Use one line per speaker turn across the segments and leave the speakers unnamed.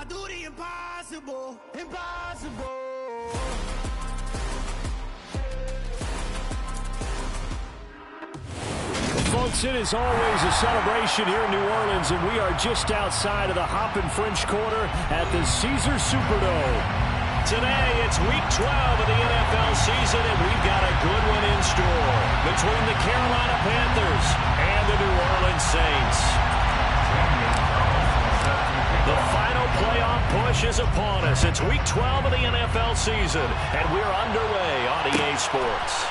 do the impossible, impossible.
Folks, it is always a celebration here in New Orleans, and we are just outside of the Hoppin' French Quarter at the Caesars Superdome.
Today, it's Week 12 of the NFL season, and we've got a good one in store between the Carolina Panthers and the New Orleans Saints. The final playoff push is upon us. It's Week 12 of the NFL season, and we're underway on EA Sports.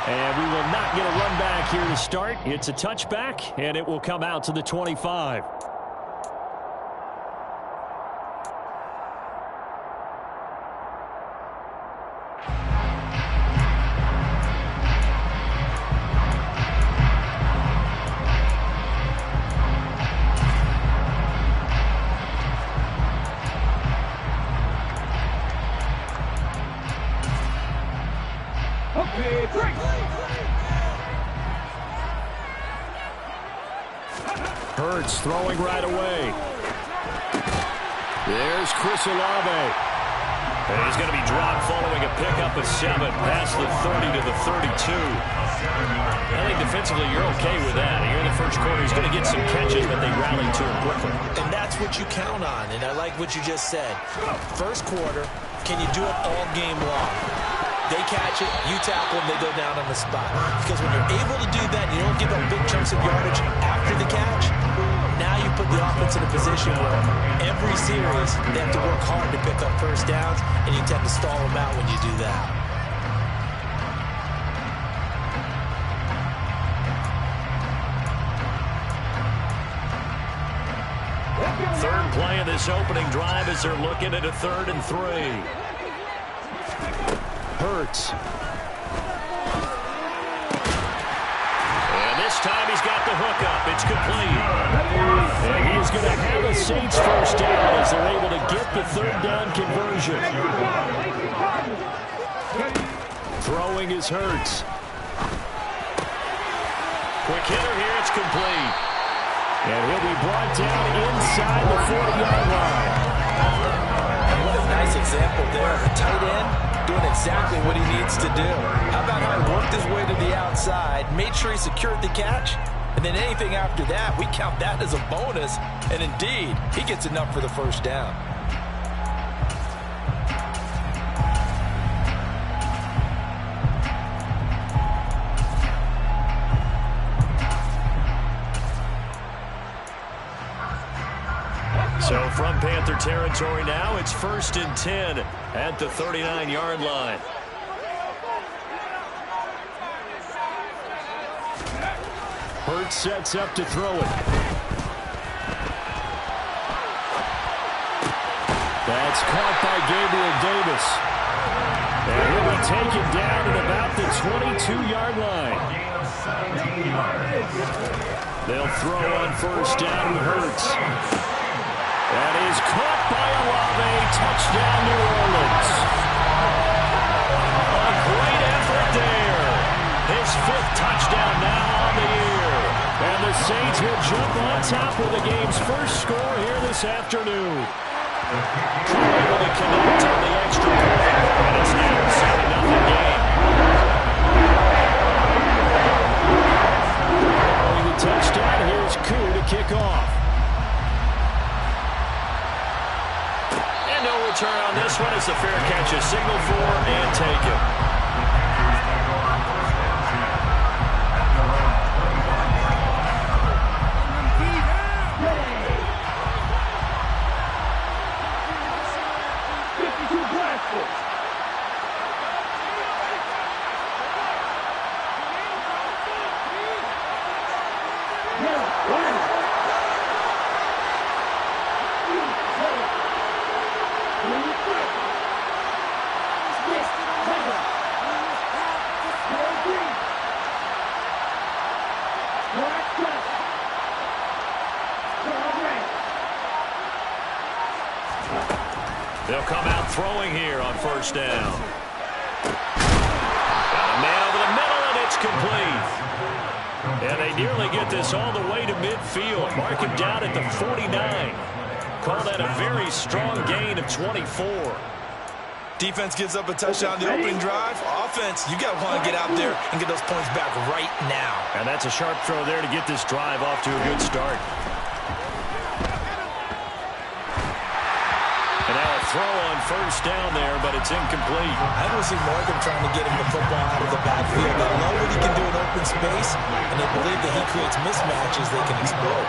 And we will not get a run back here to start. It's a touchback, and it will come out to the 25. Hurts throwing right away. There's Chris Olave.
And he's going to be dropped following a pickup of 7 past the 30 to the 32. I think defensively you're okay with that. Here in the first quarter, he's going to get some catches, but they rally to him quickly.
And that's what you count on, and I like what you just said. First quarter, can you do it all game long? They catch it, you tackle them, they go down on the spot. Because when you're able to do that, you don't give up big chunks of yardage after the catch, now you put the offense in a position where every series they have to work hard to pick up first downs, and you tend to stall them out when you do that.
Third play of this opening drive as they're looking at a 3rd and 3.
Hurts.
And this time he's got the hookup. It's complete.
And he's going to have a Saints first down as they're able to get the 3rd down conversion. Throwing is Hurts.
Quick hitter here. It's complete.
And he'll be brought down inside the 40-yard line.
What a nice example there. A tight end doing exactly what he needs to do. How about how he worked his way to the outside, made sure he secured the catch, and then anything after that, we count that as a bonus, and indeed, he gets enough for the first down.
So from Panther territory now, it's 1st and 10 at the 39-yard line.
Hurts sets up to throw it. That's caught by Gabriel Davis. And he'll be taken down at about the 22-yard line. They'll throw on first down with Hurts. That is caught by Olave. Touchdown, New Orleans.
A great effort there. His 5th touchdown now on the year.
And the Saints will jump on top with the game's first score here this afternoon.
Able to connect on the extra point. And it's now a 7-0 game.
Following the touchdown, here's Koo to kick off.
No return on this one as the fair catch is signaled for and taken. They'll come out throwing here on first down. Got a man over the middle, and it's complete. And they nearly get this all the way to midfield. Mark him down at the 49. call that a very strong gain of 24.
Defense gives up a touchdown the opening drive. Offense, you got to want to get out there and get those points back right now.
And that's a sharp throw there to get this drive off to a good start. And now a throw on first down there, but it's incomplete.
I don't see Morgan trying to get him the football out of the backfield. They love what he can do in open space, and they believe that he creates mismatches they can exploit.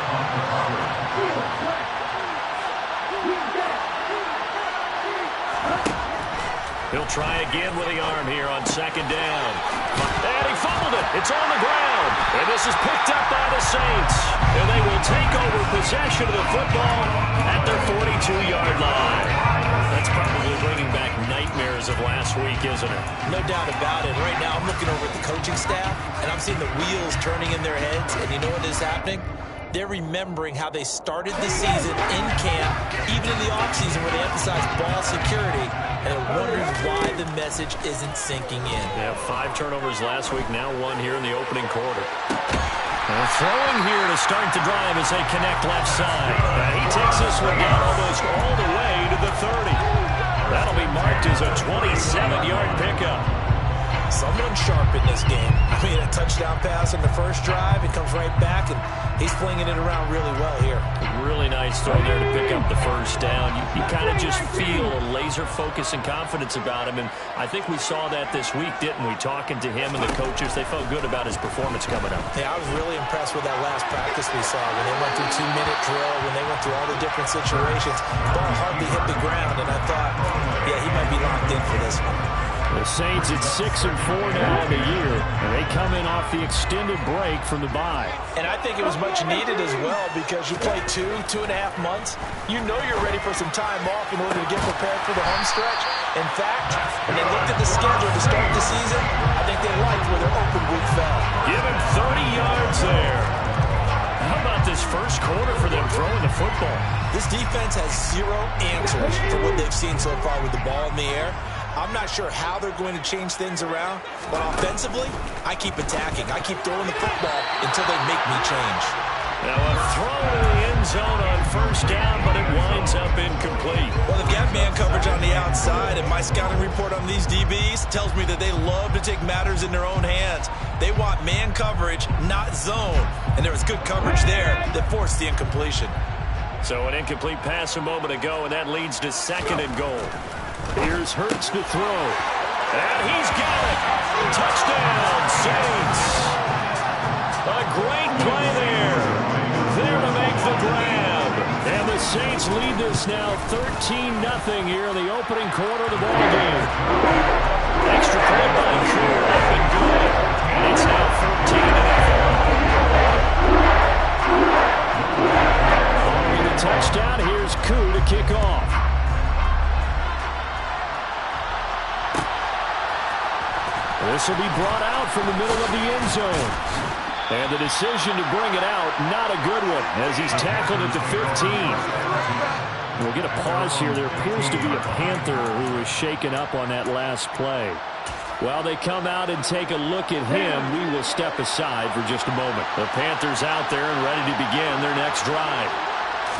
He'll try again with the arm here on second down. And he fumbled it. It's on the ground. And this is picked up by the Saints. And they will take over possession of the football at their 42-yard line. That's probably bringing back nightmares of last week, isn't it?
No doubt about it. Right now I'm looking over at the coaching staff, and I'm seeing the wheels turning in their heads. And you know what is happening? They're remembering how they started the season in camp, even in the offseason where they emphasized ball security, and they're wondering why the message isn't sinking in.
They have 5 turnovers last week, now 1 here in the opening quarter. And throwing here to start the drive as they connect left side. He takes this one down almost all the way to the 30. That'll be marked as a 27-yard pickup.
Someone sharp in this game. I mean, a touchdown pass in the first drive. It comes right back, and he's flinging it around really well here.
Really nice throw there to pick up the first down. You kind of just feel a laser focus and confidence about him, and I think we saw that this week, didn't we? Talking to him and the coaches, they felt good about his performance coming up.
Yeah, I was really impressed with that last practice we saw when they went through 2-minute drill, when they went through all the different situations. Ball hardly hit the ground, and I thought, yeah, he might be locked in for this one.
The Saints at 6-4 now in the year, and they come in off the extended break from the bye.
And I think it was much needed as well because you play 2.5 months. You know you're ready for some time off in order to get prepared for the home stretch. In fact, when they looked at the schedule to start the season, I think they liked where their open week fell.
Give him 30 yards there. How about this first quarter for them throwing the football?
This defense has 0 answers for what they've seen so far with the ball in the air. I'm not sure how they're going to change things around, but offensively, I keep attacking. I keep throwing the football until they make me change.
Now a throw in the end zone on first down, but it winds up incomplete.
Well, they've got man coverage on the outside, and my scouting report on these DBs tells me that they love to take matters in their own hands. They want man coverage, not zone, and there was good coverage there that forced the incompletion.
So an incomplete pass a moment ago, and that leads to 2nd and goal.
Here's Hurts to throw.
And he's got it. Touchdown, Saints. A great play there. There to make the grab.
And the Saints lead this now 13-0 here in the opening quarter of the ball game.
Extra point by Crew up and good. And it's now 14-0.
Following the touchdown, here's Koo to kick off. This will be brought out from the middle of the end zone. And the decision to bring it out, not a good one, as he's tackled at the 15. We'll get a pause here. There appears to be a Panther who is shaken up on that last play. While they come out and take a look at him, we will step aside for just a moment. The Panthers out there and ready to begin their next drive.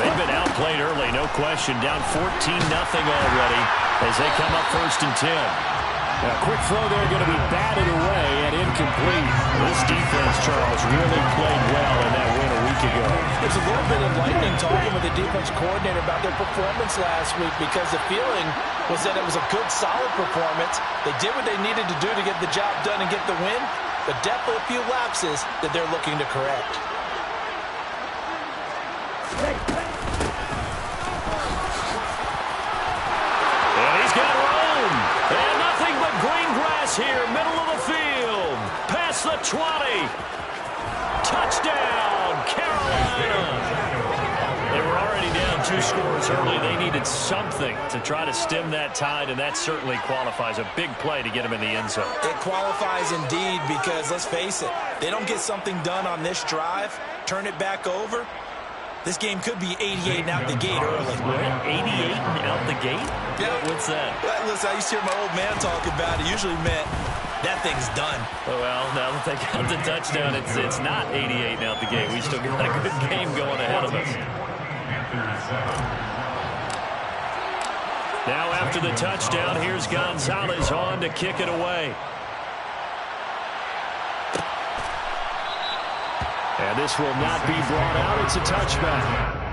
They've been outplayed early, no question. Down 14-0 already as they come up 1st and 10.
A quick throw there going to be batted away and incomplete.
This defense, Charles, really played well in that win a week ago.
There's a little bit of lightning talking with the defense coordinator about their performance last week because the feeling was that it was a good, solid performance. They did what they needed to do to get the job done and get the win, but definitely a few lapses that they're looking to correct.
And he's got room. And nothing but green grass here, middle of the field. Past the 20. Touchdown, Carolina. They were already down 2 scores early. They needed something to try to stem that tide, and that certainly qualifies. A big play to get them in the end zone.
It qualifies indeed because, let's face it, they don't get something done on this drive, turn it back over, this game could be 88 and out the gate early.
What? 88 and out the gate?
Yeah.
What's that?
Well, listen, I used to hear my old man talk about it. Usually meant that thing's done.
Well, now that they got the touchdown, it's not 88 and out the gate. We still got a good game going ahead of us. Now after the touchdown, here's Gonzalez on to kick it away. And this will not be brought out. It's a touchback.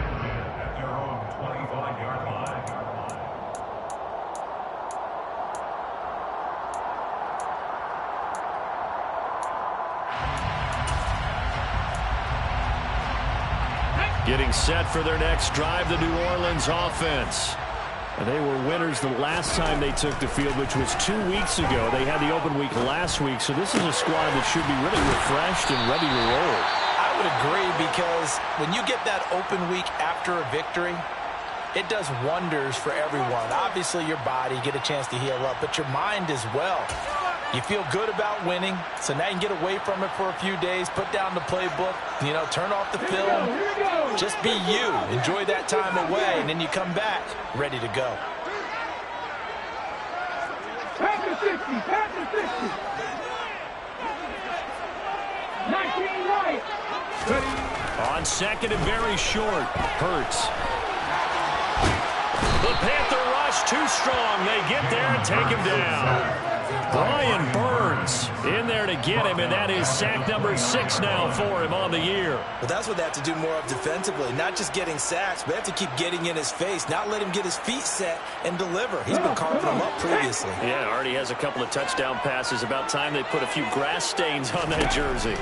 Getting set for their next drive, the New Orleans offense. And they were winners the last time they took the field, which was 2 weeks ago. They had the open week last week, so this is a squad that should be really refreshed and ready to roll.
I would agree, because when you get that open week after a victory, it does wonders for everyone. Obviously, your body, get a chance to heal up, but your mind as well. You feel good about winning, so now you can get away from it for a few days, put down the playbook, turn off the film. Just be you. Enjoy that time away, and then you come back ready to go.
Pass 60, pass 60. 19 right.
On second and very short, Hurts. The Panther rush too strong. They get there and take him down. Brian Burns in there to get him, and that is sack number 6 now for him on the year.
Well, that's what they have to do more of defensively, not just getting sacks, but they have to keep getting in his face, not let him get his feet set and deliver. He's been carving them up previously.
Yeah, already has a couple of touchdown passes. About time they put a few grass stains on that jersey.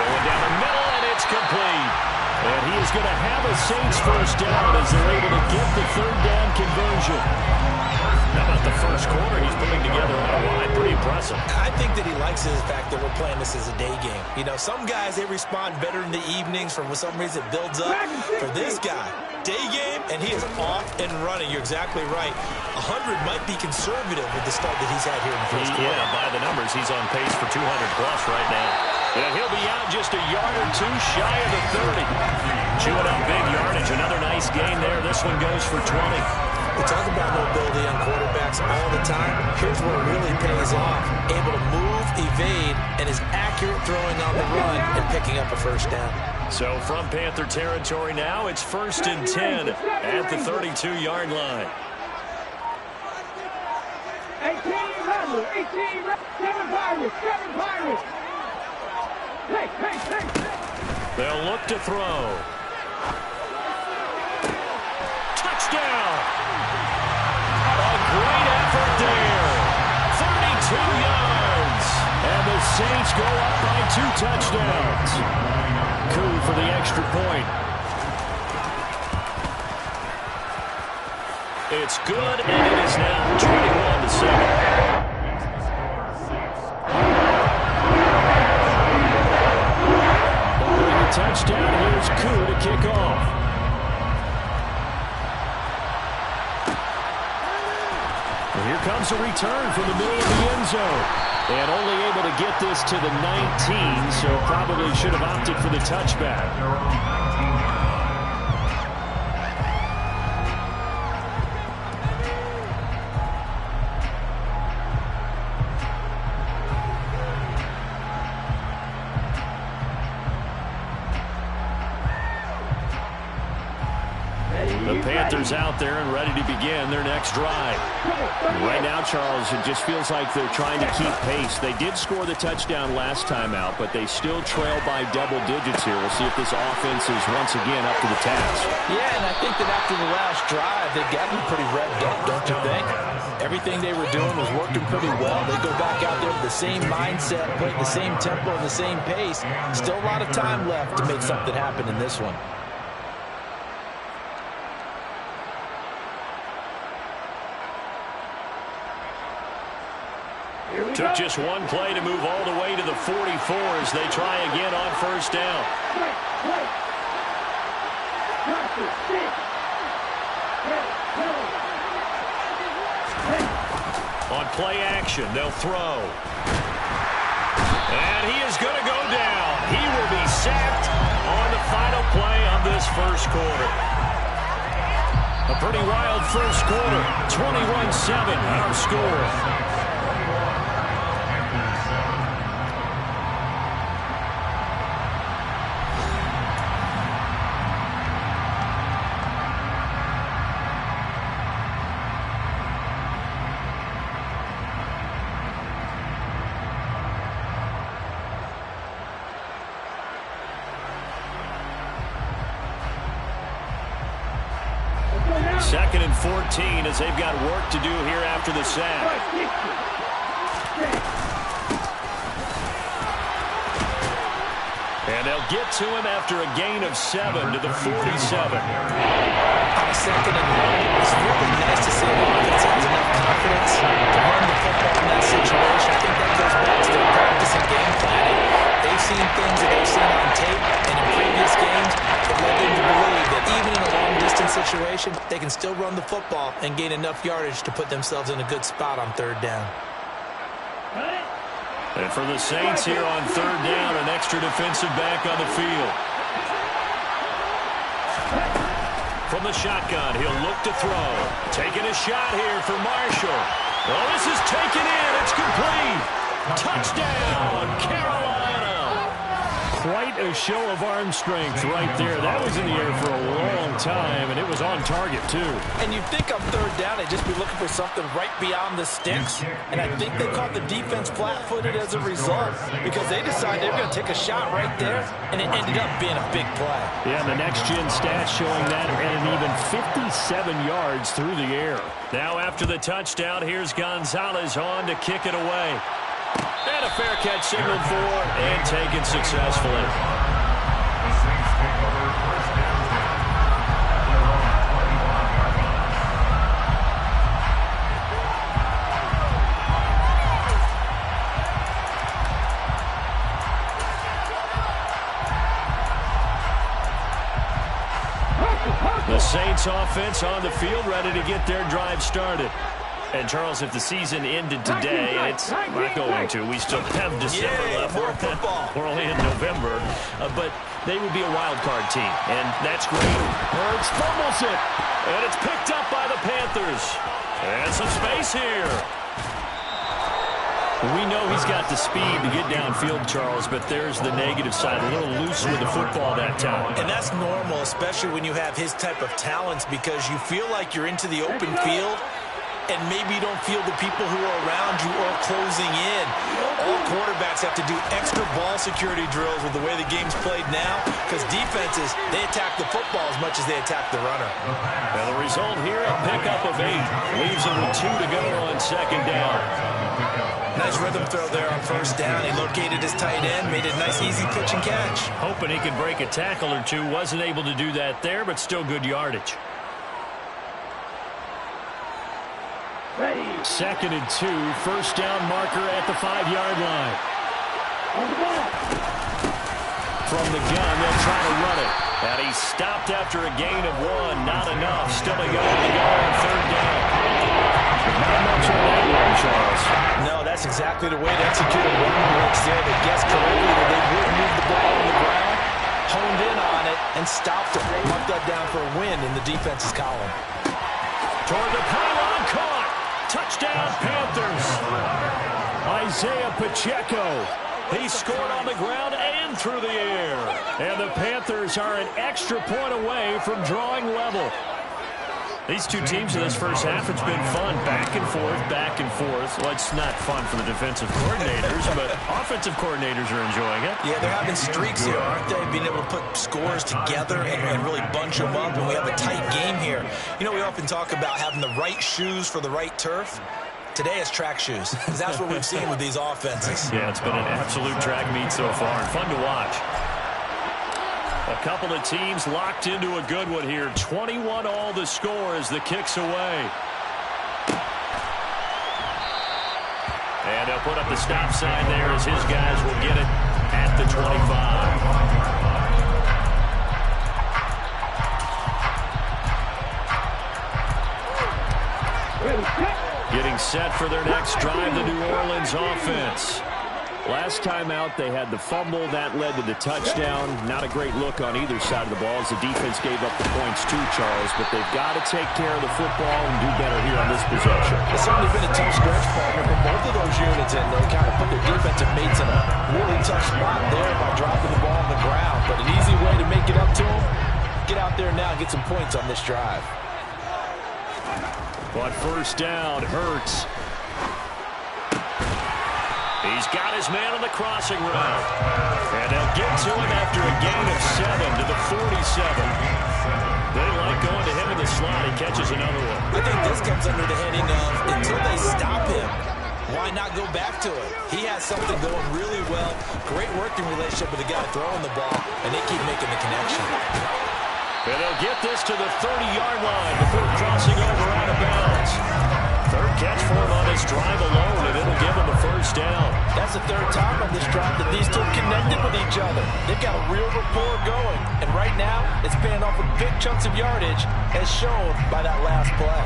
Going down the middle, and it's complete. And he is going to have a Saints first down as they're able to get the third down conversion. How about the first quarter he's putting together on a line? Pretty impressive.
I think that he likes the fact that we're playing this as a day game. Some guys, they respond better in the evenings. For some reason, it builds up. For this guy, day game, and he is off and running. You're exactly right. 100 might be conservative with the start that he's had here in the first quarter.
Yeah, by the numbers, he's on pace for 200-plus right now. And he'll be out just a yard or two shy of the 30. Chewing up big yardage. Another nice gain there. This one goes for 20.
We talk about mobility on quarterbacks all the time. Here's where it really pays off. Able to move, evade, and is accurate throwing on the run and picking up a first down.
So from Panther territory now, it's 1st and 10 at the 32-yard line.
18 Rebels, 18 Rebels, 7 Pirates, 7 Pirates.
They'll look to throw. Touchdown! A great effort there. 32 yards. And the Saints go up by 2 touchdowns. Coup for the extra point. It's good, and it is now 21-7. Touchdown. Here's Coup to kick off. Well, here comes a return from the middle of the end zone. And only able to get this to the 19, so probably should have opted for the touchback. Panthers out there and ready to begin their next drive. Right now, Charles, it just feels like they're trying to keep pace. They did score the touchdown last time out, but they still trail by double digits here. We'll see if this offense is once again up to the task.
Yeah, and I think that after the last drive, they've got to be pretty revved up, don't you think? Everything they were doing was working pretty well. They go back out there with the same mindset, playing the same tempo and the same pace. Still a lot of time left to make something happen in this one.
Took just one play to move all the way to the 44 as they try again on first down. On play action, they'll throw. And he is going to go down. He will be sacked on the final play of this first quarter. A pretty wild first quarter. 21-7 our score. 2nd and 14 as they've got work to do here after the sack. And they'll get to him after a gain of 7 to the 47.
On a 2nd and 1, it's really nice to see an offense that has enough confidence to run the football in that situation. I think that goes back to their practice and game planning. They've seen things that they've seen on tape and in previous games that led them to believe that even in a long-distance situation, they can still run the football and gain enough yardage to put themselves in a good spot on 3rd down.
And for the Saints here on 3rd down, an extra defensive back on the field. From the shotgun, he'll look to throw. Taking a shot here for Marshall. Oh, this is taken in. It's complete. Touchdown, Carolina.
Quite a show of arm strength right there. That was in the air for a long time, and it was on target, too.
And you'd think on 3rd down, they'd just be looking for something right beyond the sticks. And I think they caught the defense flat-footed as a result because they decided they were going to take a shot right there, and it ended up being a big play.
Yeah, the next-gen stats showing that at an even 57 yards through the air.
Now after the touchdown, here's Gonzalez on to kick it away. And a fair catch signaled for and taken successfully. The Saints offense on the field, ready to get their drive started. And, Charles, if the season ended today, it's not going to. We still have December left. We're only in November. But they would be a wild card team, and that's great.
Hurts fumbles it.
And it's picked up by the Panthers. And some space here.
We know he's got the speed to get downfield, Charles, but there's the negative side. A little loose with the football that time.
And that's normal, especially when you have his type of talents, because you feel like you're into the open field, and maybe you don't feel the people who are around you or closing in. All quarterbacks have to do extra ball security drills with the way the game's played now, because defenses, they attack the football as much as they attack the runner.
Well, the result here, a pickup of 8. Leaves them with 2 to go on 2nd down.
Nice rhythm throw there on 1st down. He located his tight end, made it a nice, easy pitch and catch.
Hoping he could break a tackle or two. Wasn't able to do that there, but still good yardage.
2nd and 2, 1st down marker at the 5-yard line. From the gun, they'll try to run it.
And he stopped after a gain of 1. Not enough. Still a yard to go on 3rd down.
Not much on that one, Charles.
No, that's exactly the way to execute a run blitz there. They guessed correctly that they would move the ball on the ground, honed in on it, and stopped it. Marked that down for a win in the defense's column.
Toward the pylon, caught. Touchdown, Panthers.
Isaiah Pacheco.
He scored on the ground and through the air.
And the Panthers are an extra point away from drawing level.
These two teams in this first half, it's been fun. Back and forth, back and forth. Well, it's not fun for the defensive coordinators, but offensive coordinators are enjoying it.
Yeah, they're having streaks here, aren't they? Being able to put scores together and really bunch them up, and we have a tight game here. You know, we often talk about having the right shoes for the right turf. Today it's track shoes, because that's what we've seen with these offenses.
Yeah, it's been an absolute track meet so far, and fun to watch. A couple of teams locked into a good one here. 21-all the score as the kick's away. And they'll put up the stop sign there as his guys will get it at the 25. Getting set for their next drive, the New Orleans offense.
Last time out, they had the fumble. That led to the touchdown. Not a great look on either side of the ball as the defense gave up the points too, Charles. But they've got to take care of the football and do better here on this possession.
It's certainly been a tough stretch, partner, for both of those units, and they kind of put their defensive mates in a really tough spot there by dropping the ball on the ground. But an easy way to make it up to them, get out there now and get some points on this drive.
But 1st down, Hurts.
He's got his man on the crossing route. And they'll get to him after a gain of 7 to the 47. They like going to him in the slot. He catches another.
great working relationship with the guy throwing the ball, and they keep making the connection.
And they'll get this to the 30-yard line before crossing over out of bounds. Third catch for him on this drive alone, and it'll give him a first down.
That's the third time on this drive that these two connected with each other. They've got a real rapport going, and right now it's paying off with big chunks of yardage, as shown by that last play.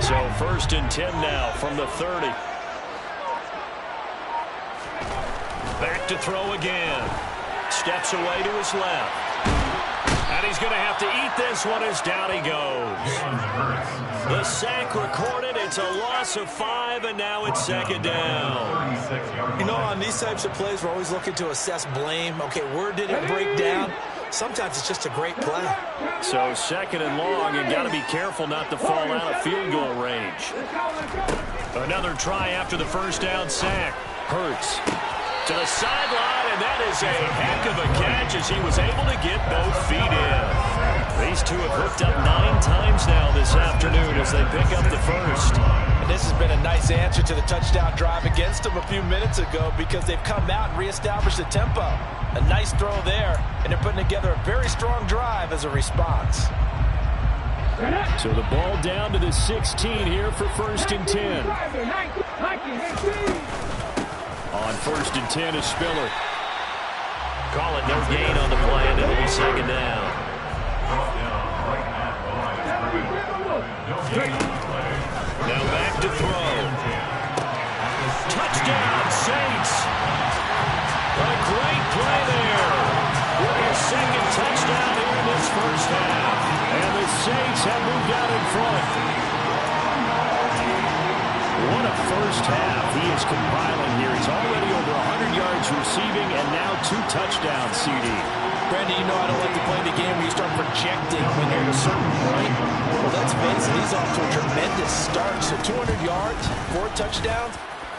So 1st and 10 now from the 30. Back to throw again. Steps away to his left. And he's going to have to eat this one as down he goes. The sack recorded. It's a loss of 5, and now it's 2nd down.
You know, on these types of plays, we're always looking to assess blame. Okay, where did it break down? Sometimes it's just a great play.
So 2nd and long, and got to be careful not to fall out of field goal range. Another try after the first down sack. Hurts to the sideline, and that is a heck of a catch as he was able to get both feet in. These two have hooked up 9 times now this afternoon as they pick up the first.
And this has been a nice answer to the touchdown drive against them a few minutes ago, because they've come out and reestablished the tempo. A nice throw there, and they're putting together a very strong drive as a response.
So the ball down to the 16 here for 1st and 10. On 1st and 10 is Spiller.
Call it no gain on the play, and it'll be 2nd down. Now back to throw. Touchdown, Saints. A great play there. With his 2nd touchdown here in this first half.
And the Saints have moved out in front. What a first half he is compiling here. He's already over 100 yards receiving and now 2 touchdowns, CD.
Brandon, you know I don't like to play the game where you start projecting when you're at a certain point. Well, let's face it, he's off to a tremendous start. So 200 yards, 4 touchdowns.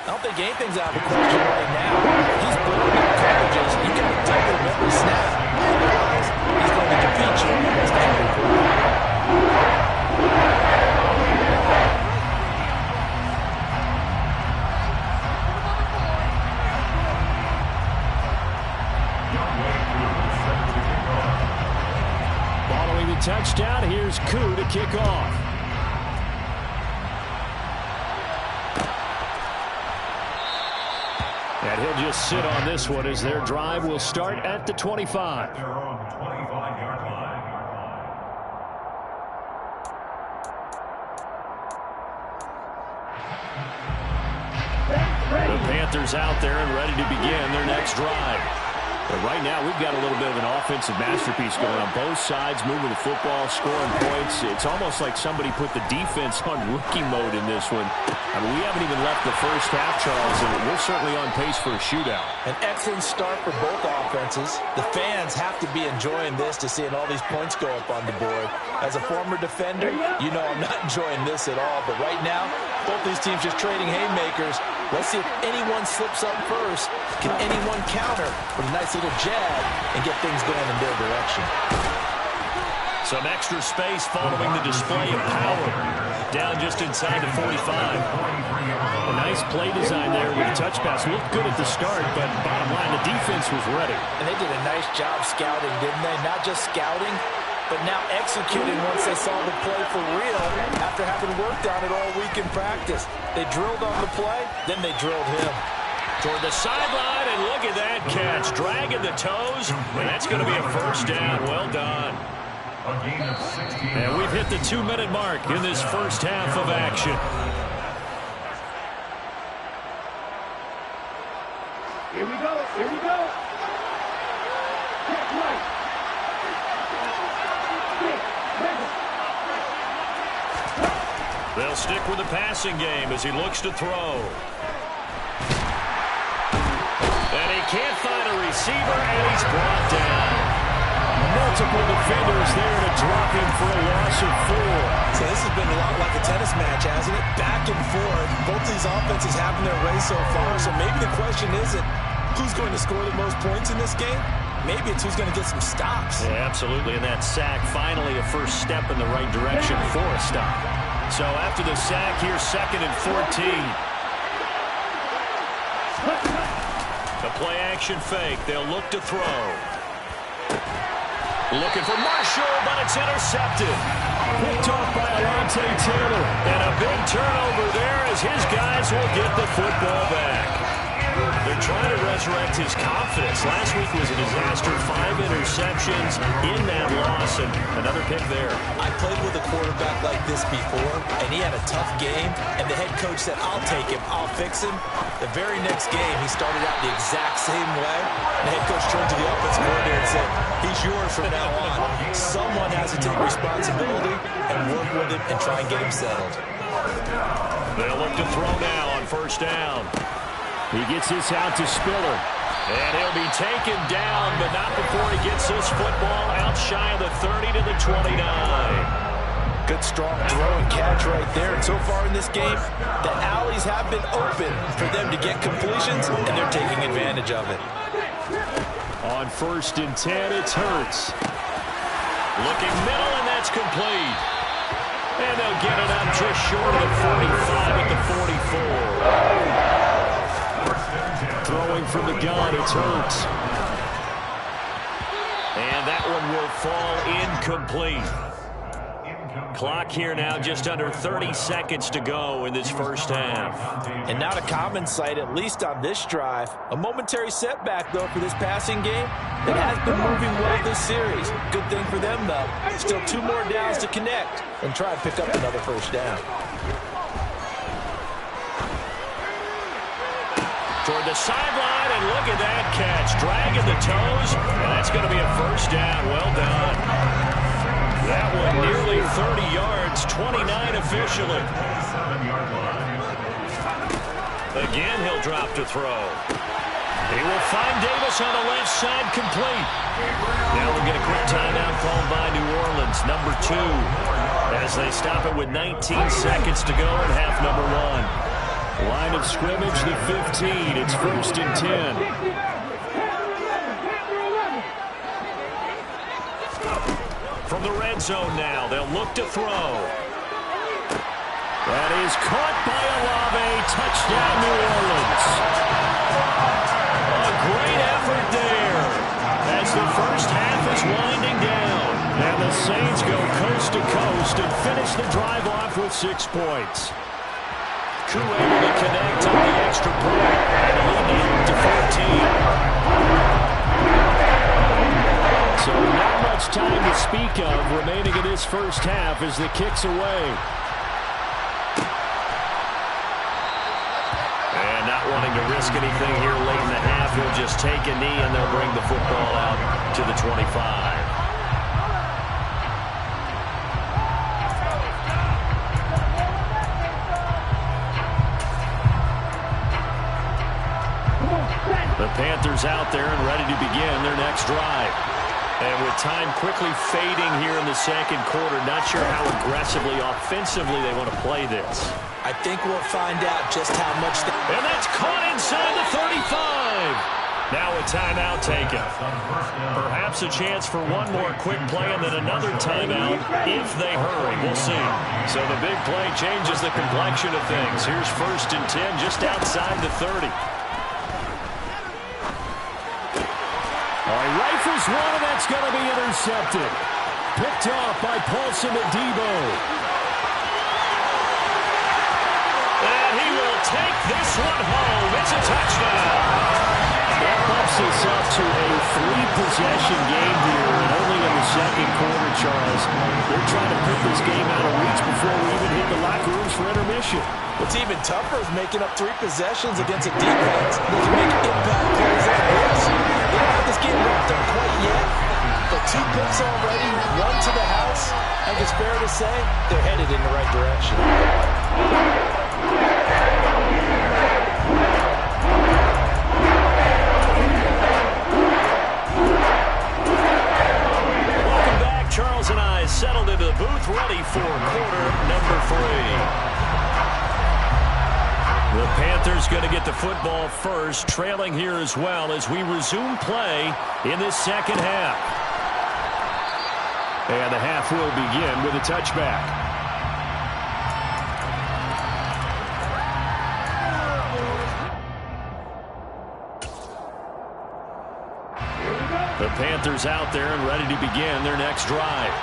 I don't think anything's out of the question right now. He's building up coverages. You got to take him every snap. Otherwise, he's going to defeat you. That's the end of the
Following the touchdown, here's Koo to kick off. And he'll just sit on this one as their drive will start at the 25.
They're on the 25-yard line.
The Panthers out there and ready to begin their next drive. But right now, we've got a little bit of an offensive masterpiece going on both sides, moving the football, scoring points. It's almost like somebody put the defense on rookie mode in this one. I mean, we haven't even left the first half, Charles, and we're certainly on pace for a shootout.
An excellent start for both offenses. The fans have to be enjoying this to seeing all these points go up on the board. As a former defender, you know I'm not enjoying this at all. But right now, both these teams just trading haymakers. Let's see if anyone slips up first. Can anyone counter with a nice little jab and get things going in their direction?
Some extra space following the display of power. Down just inside the 45.
A nice play design there with a touch pass. Looked good at the start, but bottom line, the defense was ready.
And they did a nice job scouting, didn't they? Not just scouting, but now executing once they saw the play for real after having worked on it all week in practice. They drilled on the play, then they drilled him.
Toward the sideline, and look at that catch. Dragging the toes, and that's going to be a first down. Well done. And we've hit the 2-minute mark in this first half of action.
Here we go. Here we go. Check right.
They'll stick with the passing game as he looks to throw. And he can't find a receiver, and he's brought down.
Multiple defenders there to drop him for a loss of 4.
So this has been a lot like a tennis match, hasn't it? Back and forth. Both these offenses having their race so far. So maybe the question isn't, who's going to score the most points in this game? Maybe it's who's going to get some stops.
Yeah, absolutely. And that sack, finally a first step in the right direction for a stop. So after the sack, here's 2nd and 14. The play action fake. They'll look to throw. Looking for Marshall, but it's intercepted.
Picked off by Alontae Taylor.
And a big turnover there as his guys will get the football back. They're trying to resurrect his confidence. Last week was a disaster. 5 interceptions in that loss, and another pick there.
I played with a quarterback like this before, and he had a tough game, and the head coach said, I'll take him, I'll fix him. The very next game, he started out the exact same way. The head coach turned to the offensive coordinator and said, he's yours from now on. Someone has to take responsibility and work with him and try and get him settled.
They'll look to throw now on 1st down.
He gets this out to Spiller.
And he'll be taken down, but not before he gets this football out shy of the 30 to the 29.
Good, strong throw and catch right there. And so far in this game, the alleys have been open for them to get completions, and they're taking advantage of it.
On 1st and 10, it's Hurts.
Looking middle, and that's complete. And they'll get it up just short of the 45 at the 44.
Throwing from the gun, it's Hurts.
And that one will fall incomplete. Clock here now, just under 30 seconds to go in this first half.
And not a common sight, at least on this drive. A momentary setback, though, for this passing game that has been moving well this series. Good thing for them, though. Still 2 more downs to connect and try and pick up another first down.
Toward the sideline, and look at that catch. Dragging the toes, and that's going to be a first down. Well done. That one nearly 30 yards, 29 officially. Again, he'll drop to throw. He will find Davis on the left side, complete. Now we'll get a quick timeout called by New Orleans, number 2, as they stop it with 19 seconds to go in half number 1.
Line of scrimmage, the 15. It's 1st and 10.
From the red zone now, they'll look to throw.
That is caught by Olave. Touchdown, New Orleans.
A great effort there as the first half is winding down.
And the Saints go coast to coast and finish the drive off with 6 points.
Able to connect on the extra point. And lead now to 14.
So not much time to speak of remaining in this first half as the kick's away.
And not wanting to risk anything here late in the half, he'll just take a knee and they'll bring the football out to the 25. The Panthers out there and ready to begin their next drive. And with time quickly fading here in the second quarter, not sure how aggressively, offensively they want to play this.
I think we'll find out just how much.
And that's caught inside the 35. Now a timeout taken. Perhaps a chance for one more quick play and then another timeout if they hurry. We'll see. So the big play changes the complexion of things. Here's 1st and 10 just outside the 30.
Rifles one, and that's going to be intercepted. Picked off by Paulson Adebo.
And he will take this one home. It's a touchdown.
That bumps us up to a 3-possession game here, and only in the second quarter, Charles. They're trying to put this game out of reach before we even hit the locker rooms for intermission.
What's even tougher is making up 3 possessions against a defense that can make impact plays like this. They don't have this game wrapped up quite yet, but 2 picks already, 1 to the house. I think it's fair to say they're headed in the right direction.
Welcome back. Charles and I settled into the booth ready for quarter number 3. The Panthers going to get the football first, trailing here as well as we resume play in this second half. And the half will begin with a touchback. The Panthers out there and ready to begin their next drive.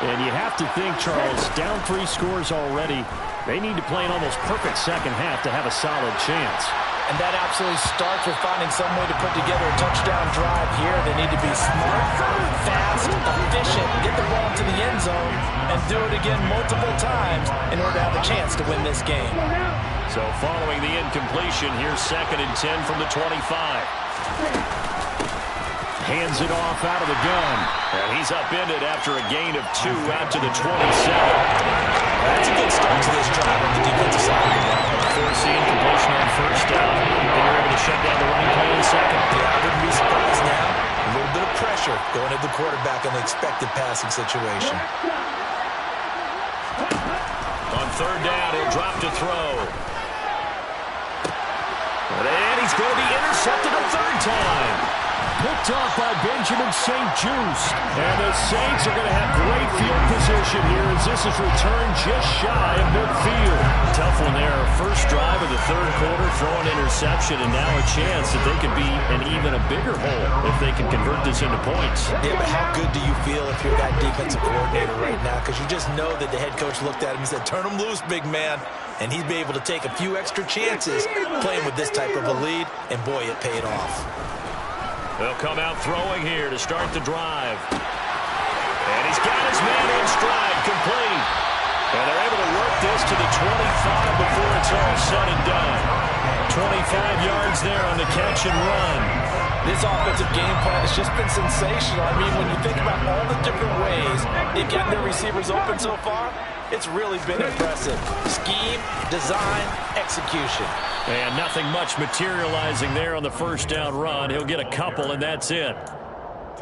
And you have to think, Charles, down 3 scores already. They need to play an almost perfect second half to have a solid chance.
And that absolutely starts with finding some way to put together a touchdown drive here. They need to be smart, fast, efficient, get the ball to the end zone, and do it again multiple times in order to have a chance to win this game.
So following the incompletion, here's 2nd and 10 from the 25. Hands it off out of the gun. And he's upended after a gain of 2 out to the 27.
That's a good start to this drive on the defensive side.
Forcing completion on 1st down. And you're able to shut down the running play in 2nd.
Yeah, I wouldn't be surprised now. A little bit of pressure going to the quarterback in the expected passing situation.
On 3rd down, he'll drop to throw. And he's going to be intercepted a 3rd time.
Picked off by Benjamin St. Juste. And the Saints are going to have great field position here as this is returned just shy of midfield.
Tough one there. First drive of the 3rd quarter, throw an interception, and now a chance that they could be an even a bigger hole if they can convert this into points.
Yeah, but how good do you feel if you're that defensive coordinator right now? Because you just know that the head coach looked at him and said, turn him loose, big man. And he'd be able to take a few extra chances playing with this type of a lead, and boy, it paid off.
They'll come out throwing here to start the drive. And he's got his man in stride, complete. And they're able to work this to the 25 before it's all said and done. 25 yards there on the catch and run.
This offensive game plan has just been sensational. I mean, when you think about all the different ways they've gotten their receivers open so far, it's really been impressive. Scheme, design, execution.
And nothing much materializing there on the 1st down run. He'll get a couple, and that's it.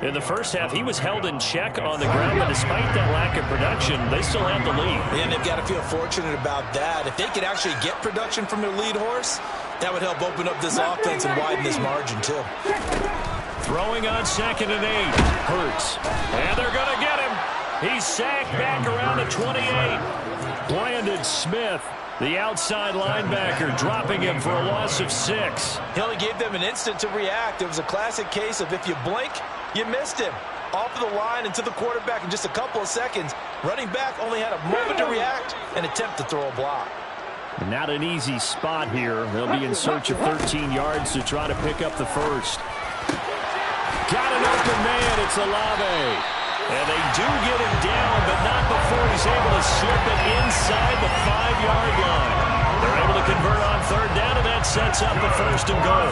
In the first half, he was held in check on the ground, but despite that lack of production, they still have the lead.
And they've got to feel fortunate about that. If they could actually get production from their lead horse, that would help open up this offense and widen this margin, too.
Throwing on 2nd and 8. Hurts. And they're going to get him. He's sacked back around the 28. Brandon Smith, the outside linebacker, dropping him for a loss of 6.
He only gave them an instant to react. It was a classic case of if you blink, you missed him. Off of the line and to the quarterback in just a couple of seconds. Running back only had a moment to react and attempt to throw a block.
Not an easy spot here. They'll be in search of 13 yards to try to pick up the first.
Got an open man. It's Olave. And they do get him down, but not before he's able to slip it inside the 5-yard line. They're able to convert on 3rd down, and that sets up the 1st and goal.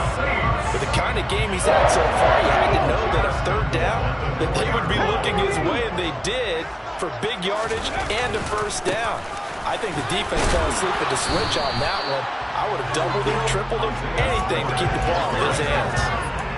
For the kind of game he's had so far, you had to know that a 3rd down, that they would be looking his way, and they did, for big yardage and a 1st down. I think the defense fell asleep at the switch on that one. I would have doubled him, tripled him, anything to keep the ball in his hands.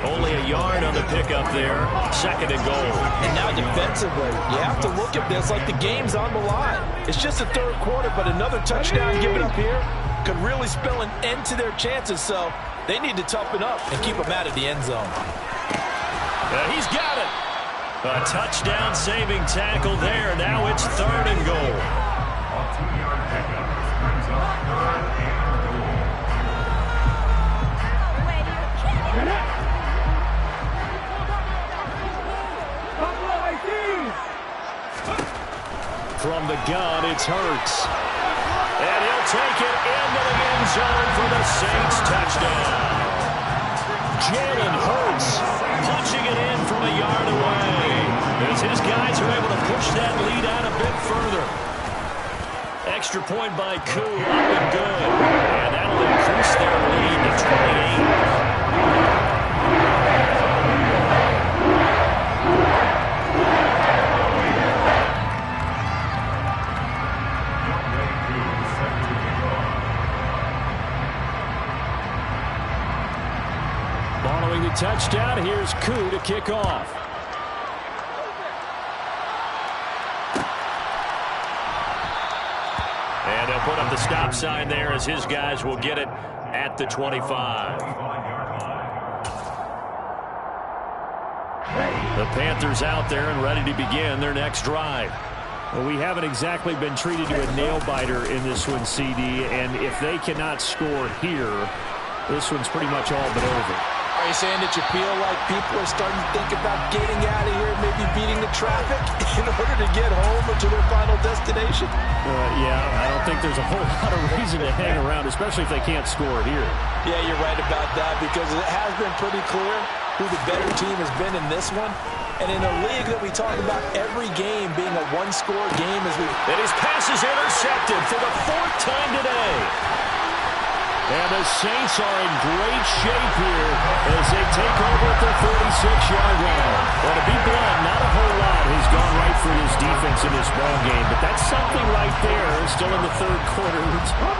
Only a yard on the pickup there. 2nd and goal.
And now defensively, you have to look at this like the game's on the line. It's just the 3rd quarter, but another touchdown given up here could really spell an end to their chances. So they need to toughen up and keep them out of the end zone.
He's got it. A touchdown saving tackle there. Now it's 3rd and goal.
From the gun, it's Hurts.
And he'll take it into the end zone for the Saints touchdown. Jalen Hurts punching it in from a yard away as his guys are able to push that lead out a bit further. Extra point by Koo, up and good. And that'll increase their lead to 28.
Following the touchdown, here's Koo to kick off.
And And they'll put up the stop sign there as his guys will get it at the 25. The Panthers out there and ready to begin their next drive.
Well, we haven't exactly been treated to a nail-biter in this one, CD, and if they cannot score here, this one's pretty much all but over.
Are you saying that you feel like people are starting to think about getting out of here, maybe beating the traffic in order to get home or to their final destination?
Yeah, I don't think there's a whole lot of reason to hang around, especially if they can't score here.
Yeah, you're right about that because it has been pretty clear who the better team has been in this one. And in a league that we talk about every game being a one-score game as we...
And his pass is intercepted for the 4th time today.
And the Saints are in great shape here as they take over at the 36-yard line. Well, to be blunt, not a whole lot has gone right for this defense in this ball game, but that's something right there. Still in the third quarter.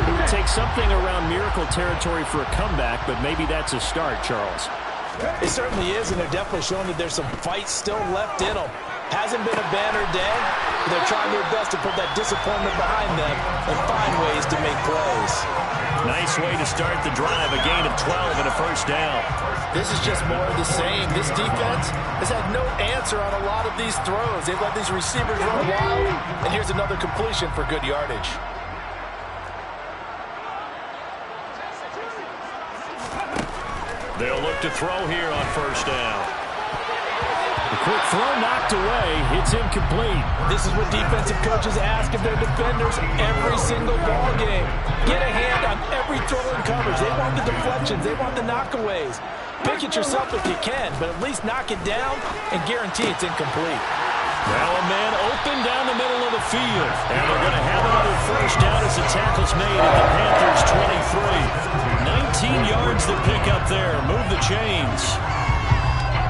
It would take something around miracle territory for a comeback, but maybe that's a start, Charles.
It certainly is, and they're definitely showing that there's some fight still left in them. Hasn't been a banner day, but they're trying their best to put that disappointment behind them and find ways to make plays.
Nice way to start the drive, a gain of 12 and a first down.
This is just more of the same. This defense has had no answer on a lot of these throws. They've let these receivers run wild, and here's another completion for good yardage.
They'll look to throw here on first down.
The quick throw knocked away. It's incomplete.
This is what defensive coaches ask of their defenders every single ball game. Get a hand on every throw in coverage. They want the deflections. They want the knockaways. Pick it yourself if you can, but at least knock it down and guarantee it's incomplete.
Now a man open down the middle of the field. And they're going to have another first down as the tackle's made at the Panthers' 23. 19 yards to pick up there. Move the chains.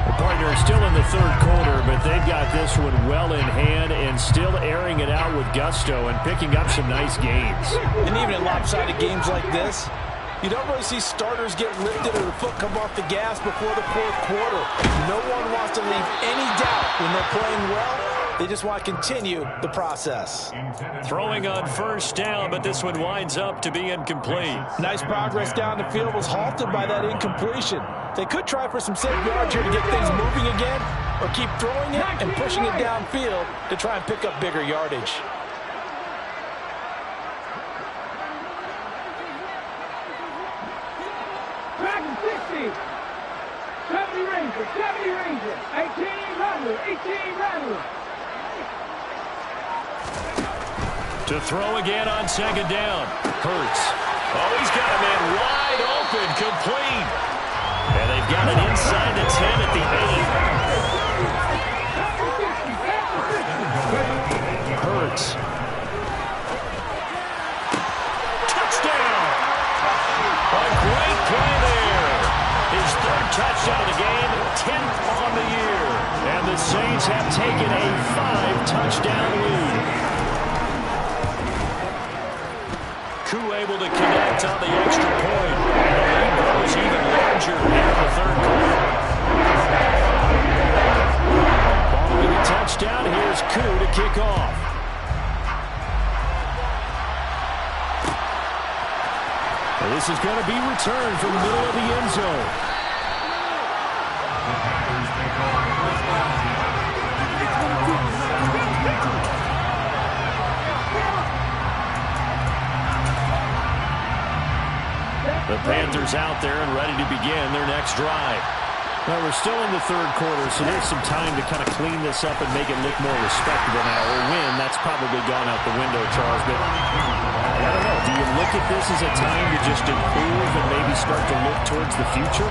The partner is still in the third quarter, but they've got this one well in hand and still airing it out with gusto and picking up some nice gains.
And even in lopsided games like this, you don't really see starters get lifted or the foot come off the gas before the fourth quarter. No one wants to leave any doubt when they're playing well. They just want to continue the process.
Throwing on first down, but this one winds up to be incomplete.
Nice progress down the field was halted by that incompletion. They could try for some safe yards here to get things moving again, or keep throwing it and pushing it downfield to try and pick up bigger yardage.
Dragon 60. 70 Rangers, 70 Rangers. 18 Rattler, 18 Rattler.
To throw again on second down. Hurts. Oh, he's got a man wide open, complete. And they've got it inside the 10 at the 8. Hurts. Touchdown! A great play there. His 3rd touchdown of the game, 10th on the year.
And the Saints have taken a 5-touchdown lead.
Koo able to connect on the extra point. And the lead grows even larger here in the third quarter.
Following the touchdown, here's Koo to kick off. Well, this is going to be returned from the middle of the end zone. The Panthers out there and ready to begin their next drive. Well, we're still in the third quarter, so there's some time to kind of clean this up and make it look more respectable now. Or win, that's probably gone out the window, Charles. But I don't know. Do you look at this as a time to just improve and maybe start to look towards the future?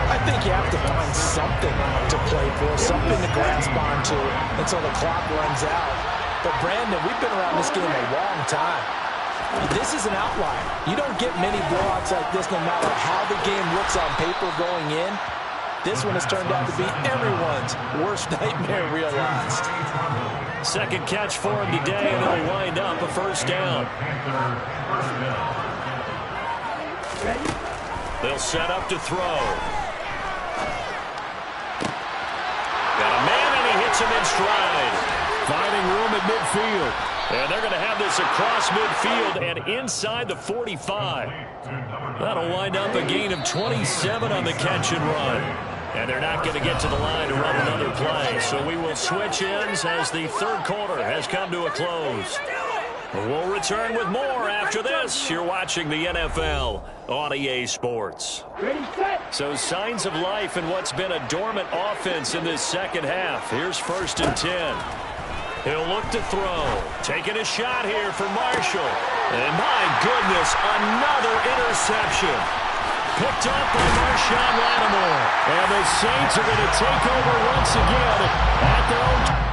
I think you have to find something to play for, something to grasp onto until the clock runs out. But, Brandon, we've been around this game a long time. This is an outlier. You don't get many blowouts like this no matter how the game looks on paper going in. This one has turned out to be everyone's worst nightmare realized.
Second catch for him today, and it'll wind up a first down. They'll set up to throw. Got a man, and he hits him in stride.
Finding room at midfield.
And they're going to have this across midfield and inside the 45. That'll wind up a gain of 27 on the catch and run. And they're not going to get to the line to run another play. So we will switch ends as the third quarter has come to a close. We'll return with more after this. You're watching the NFL on EA Sports. So signs of life in what's been a dormant offense in this second half. Here's 1st and 10. He'll look to throw. Taking a shot here for Marshall. And my goodness, another interception. Picked up by Marshawn Lattimore.
And the Saints are going to take over once again at their own.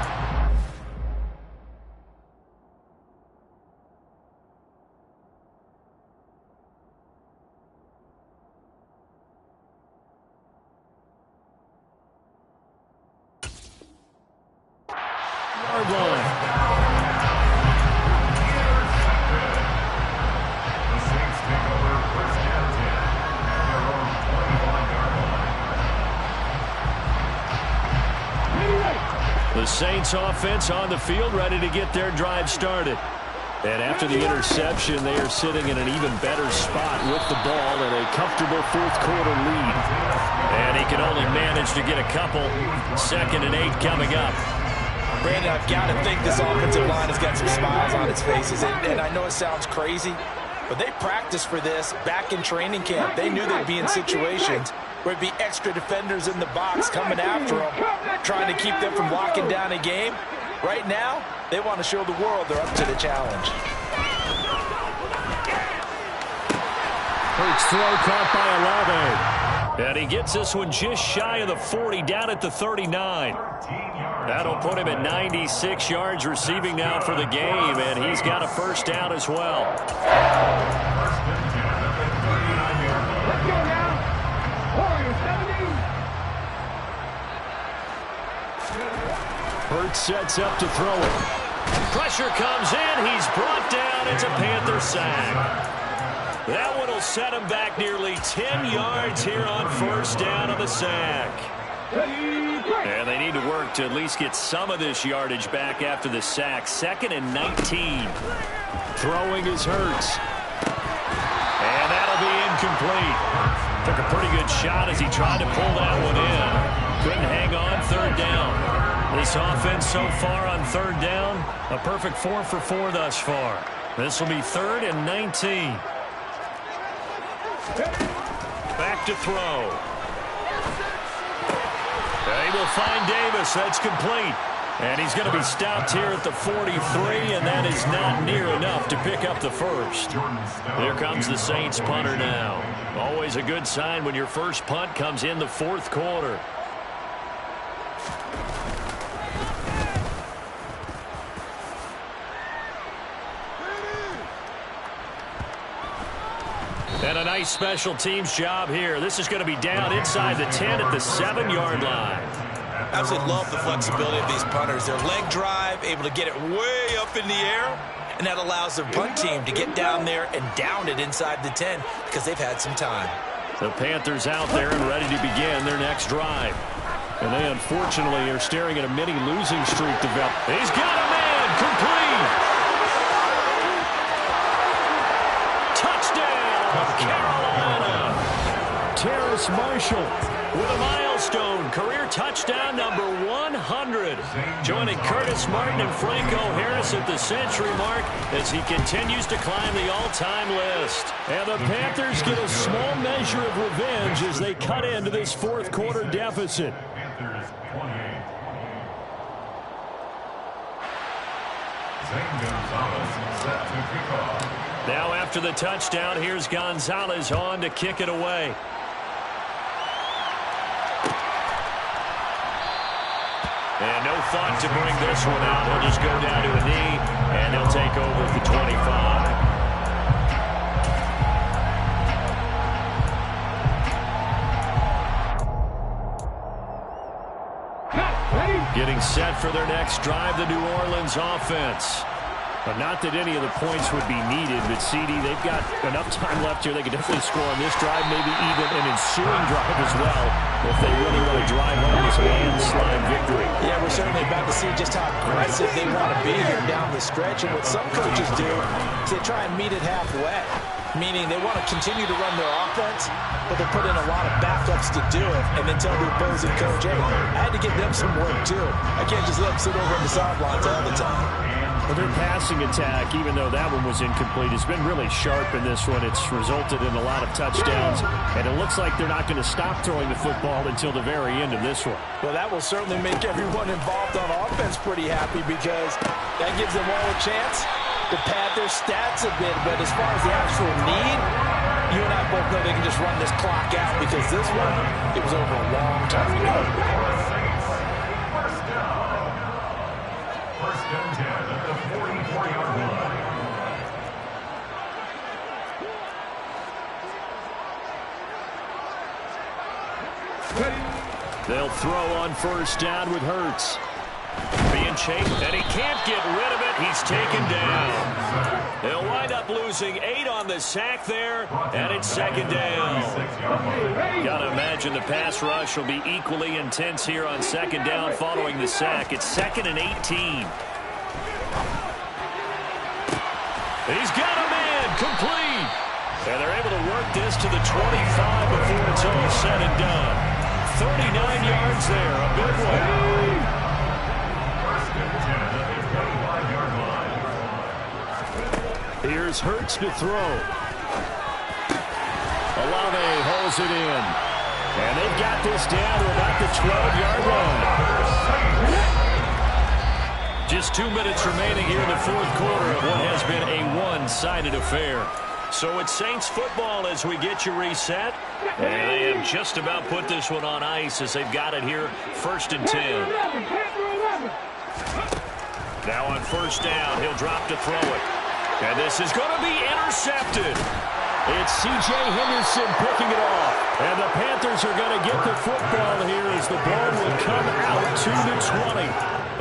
The Saints offense on the field, ready to get their drive started. And after the interception, they are sitting in an even better spot with the ball and a comfortable fourth quarter lead.
And he can only manage to get a couple. 2nd and 8 coming up.
Brandon, I've got to think this offensive line has got some smiles on its faces. And I know it sounds crazy, but they practiced for this back in training camp. They knew they'd be in situations where it'd be extra defenders in the box coming after them, trying to keep them from locking down a game. Right now, they want to show the world they're up to the challenge.
Hurts throw caught by Olave.
And he gets this one just shy of the 40, down at the 39. That'll put him at 96 yards receiving now for the game, and he's got a first down as well.
Let's go now. Warriors 70.
Hurts sets up to throw it.
Pressure comes in. He's brought down. It's a Panther sack. That one will set him back nearly 10 yards here on first down of the sack. And they need to work to at least get some of this yardage back after the sack. 2nd and 19.
Throwing is Hurts.
And that'll be incomplete. Took a pretty good shot as he tried to pull that one in. Couldn't hang on. 3rd down. This offense so far on 3rd down, a perfect 4 for 4 thus far. This will be 3rd and 19. Back to throw. They will find Davis. That's complete. And he's going to be stopped here at the 43, and that is not near enough to pick up the first. Here comes the Saints punter now. Always a good sign when your first punt comes in the 4th quarter. And a nice special teams job here. This is going to be down inside the 10 at the 7-yard line.
Absolutely love the flexibility of these punters. Their leg drive, able to get it way up in the air, and that allows their punt team to get down there and down it inside the 10 because they've had some time.
The Panthers out there and ready to begin their next drive. And they unfortunately are staring at a mini losing streak develop.
He's got a man complete. Touchdown, Carolina.
Terrace Marshall
with a milestone career touchdown number 100. Joining Curtis Martin and Franco Harris at the century mark as he continues to climb the all-time list.
And the Panthers get a small measure of revenge as they cut into this 4th quarter deficit.
Panthers 28. Zane Gonzalez set to kick off.
Now after the touchdown, here's Gonzalez on to kick it away. And no thought to bring this one out. He'll just go down to a knee, and he'll take over at the 25. Getting set for their next drive, the New Orleans offense.
But not that any of the points would be needed, but CD, they've got enough time left here. They could definitely score on this drive, maybe even an ensuing drive as well, if they really want to drive home this landslide victory.
Yeah, we're certainly about to see just how aggressive they want to be here down the stretch. And what some coaches do is they try and meet it halfway, meaning they want to continue to run their offense, but they put in a lot of backups to do it, and then tell the opposing coach, hey, I had to get them some work too. I can't just let them sit over on the sidelines all the time.
Well, their passing attack, even though that one was incomplete, has been really sharp in this one. It's resulted in a lot of touchdowns, and it looks like they're not going to stop throwing the football until the very end of this one.
Well, that will certainly make everyone involved on offense pretty happy, because that gives them all a chance to pad their stats a bit. But as far as the actual need, you and I both know they can just run this clock out, because this one, it was over a long time ago.
First and 10 at the 44-yard line.
They'll throw on first down with Hurts.
Being chased, and he can't get rid of it. He's taken down. They'll wind up losing 8 on the sack there, and it's second down. Got to imagine the pass rush will be equally intense here on second down following the sack. It's 2nd and 18. He's got a man complete. And they're able to work this to the 25 before it's all said and done. 39 yards there, a big one.
Here's Hurts to throw. Olave holds it in. And they've got this down to about the 12-yard line.
Just 2 minutes remaining here in the fourth quarter of what has been a one-sided affair. So it's Saints football as we get you reset. And they have just about put this one on ice as they've got it here, 1st and 10. Now on first down, he'll drop to throw it. And this is going to be intercepted.
It's C.J. Henderson picking it off. And the Panthers are going to get the football here as the ball will come out to the 20.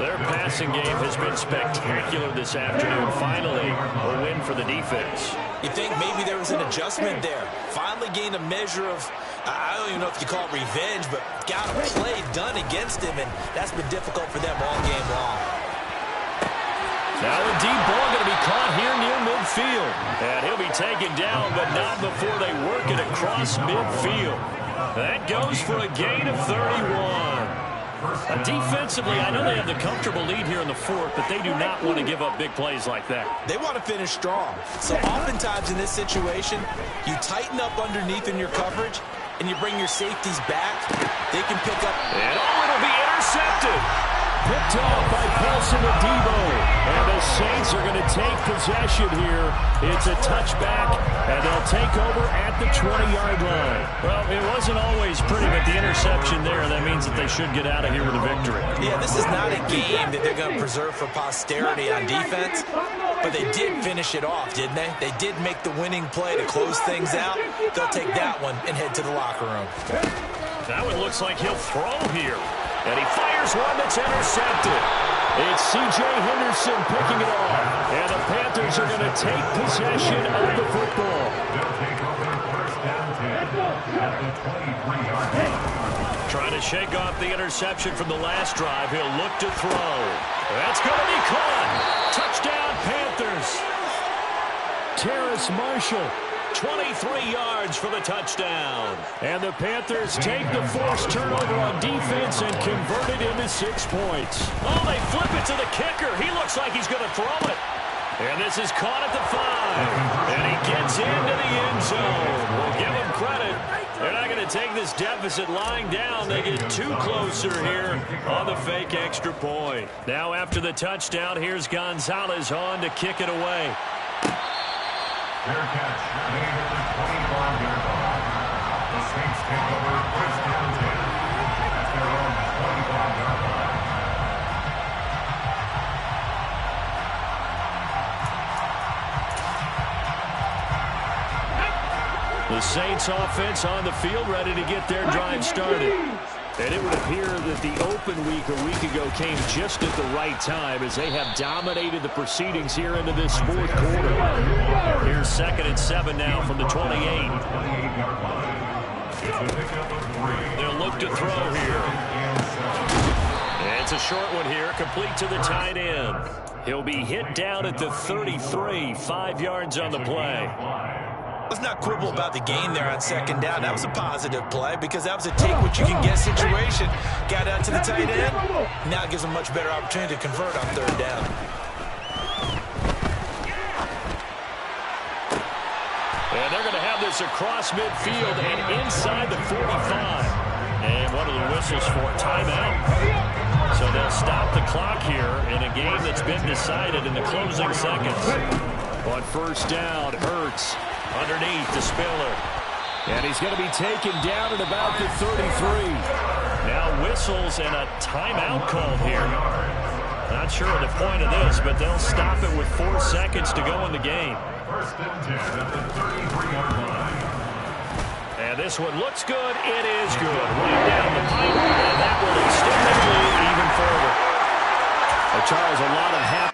Their passing game has been spectacular this afternoon. Finally, a win for the defense.
You think maybe there was an adjustment there. Finally gained a measure of, I don't even know if you call it revenge, but got a play done against him, and that's been difficult for them all game long.
Now a deep ball going to be caught here near midfield. And he'll be taken down, but not before they work it across midfield. That goes for a gain of 31. Defensively, I know they have the comfortable lead here in the fourth, but they do not want to give up big plays like that.
They want to finish strong. So oftentimes in this situation, you tighten up underneath in your coverage, and you bring your safeties back. They can pick up.
And it'll be intercepted.
Picked off by Paulson Adebo. And the Saints are going to take possession here. It's a touchback, and they'll take over at the 20-yard line.
Well, it wasn't always pretty, but the interception there, that means that they should get out of here with a victory.
Yeah, this is not a game that they're going to preserve for posterity on defense, but they did finish it off, didn't they? They did make the winning play to close things out. They'll take that one and head to the locker room.
That one looks like he'll throw here. And he fires one that's intercepted.
It's C.J. Henderson picking it off. And the Panthers are going to take possession of the football.
Trying to shake off the interception from the last drive. He'll look to throw. That's going to be caught. Touchdown, Panthers.
Terrace Marshall.
23 yards for the touchdown.
And the Panthers take the forced turnover on defense and convert it into 6 points.
Oh, they flip it to the kicker. He looks like he's going to throw it. And this is caught at the 5. And he gets into the end zone. We'll give him credit. They're not going to take this deficit lying down. They get too closer here on the fake extra point. Now after the touchdown, here's Gonzalez on to kick it away.
Fair catch made at the 25-yard line. The Saints take over first and 10 at their own 25-yard
line. The Saints offense on the field, ready to get their drive started.
And it would appear that the open week a week ago came just at the right time as they have dominated the proceedings here into this fourth quarter.
Here's 2nd and 7 now from the 28. They'll look to throw here. And it's a short one here, complete to the tight end. He'll be hit down at the 33, 5 yards on the play.
Let's not quibble about the gain there on 2nd down. That was a positive play because that was a take-what-you-can-get situation. Got out to the tight end. Now it gives them a much better opportunity to convert on 3rd down.
And they're going to have this across midfield and inside the 45. And one of the whistles for a timeout. So they'll stop the clock here in a game that's been decided in the closing seconds.
On 1st down, Hurts.
Underneath to Spiller.
And he's going to be taken down at about the 33.
Now whistles and a timeout called here. Not sure of the point of this, but they'll stop it with 4 seconds to go in the game.
1st and 10 at the 33-yard line.
And this one looks good. It is good. Right down the pipe, and that will extend the lead even further.
Charles, a lot of happy